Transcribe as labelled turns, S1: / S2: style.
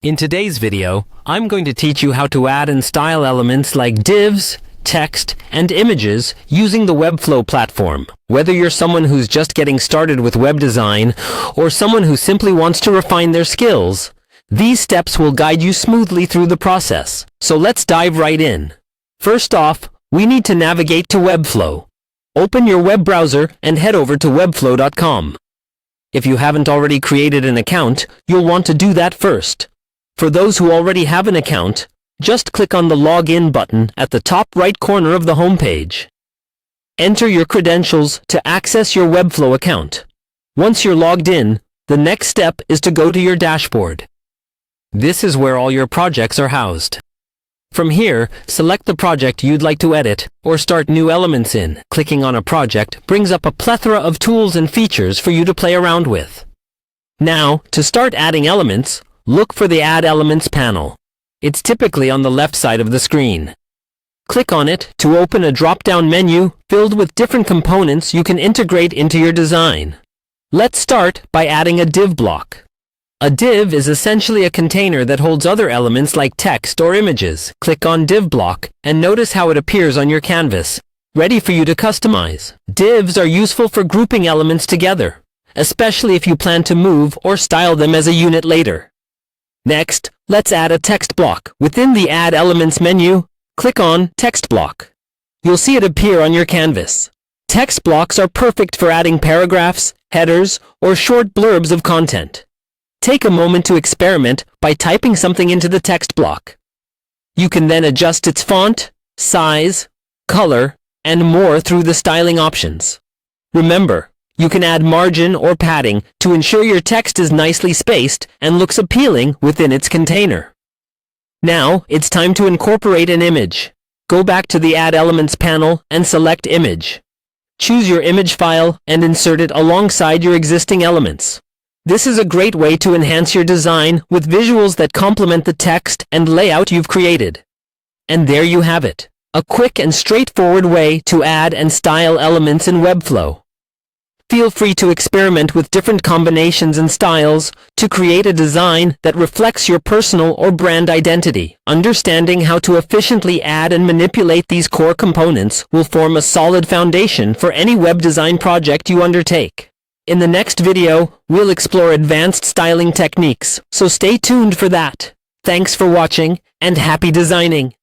S1: In today's video, I'm going to teach you how to add and style elements like divs, text, and images using the Webflow platform. Whether you're someone who's just getting started with web design or someone who simply wants to refine their skills, these steps will guide you smoothly through the process. So let's dive right in. First off, we need to navigate to Webflow. Open your web browser and head over to webflow.com. If you haven't already created an account, you'll want to do that first. For those who already have an account, just click on the Login button at the top right corner of the homepage. Enter your credentials to access your Webflow account. Once you're logged in, the next step is to go to your dashboard. This is where all your projects are housed. From here, select the project you'd like to edit or start new elements in. Clicking on a project brings up a plethora of tools and features for you to play around with. Now, to start adding elements, look for the Add Elements panel. It's typically on the left side of the screen. Click on it to open a drop-down menu filled with different components you can integrate into your design. Let's start by adding a div block. A div is essentially a container that holds other elements like text or images. Click on Div Block and notice how it appears on your canvas, ready for you to customize. Divs are useful for grouping elements together, especially if you plan to move or style them as a unit later. Next, let's add a text block. Within the Add Elements menu, click on Text Block. You'll see it appear on your canvas. Text blocks are perfect for adding paragraphs, headers, or short blurbs of content. Take a moment to experiment by typing something into the text block. You can then adjust its font, size, color, and more through the styling options. Remember, you can add margin or padding to ensure your text is nicely spaced and looks appealing within its container. Now, it's time to incorporate an image. Go back to the Add Elements panel and select Image. Choose your image file and insert it alongside your existing elements. This is a great way to enhance your design with visuals that complement the text and layout you've created. And there you have it, a quick and straightforward way to add and style elements in Webflow. Feel free to experiment with different combinations and styles to create a design that reflects your personal or brand identity. Understanding how to efficiently add and manipulate these core components will form a solid foundation for any web design project you undertake. In the next video, we'll explore advanced styling techniques, so stay tuned for that. Thanks for watching, and happy designing!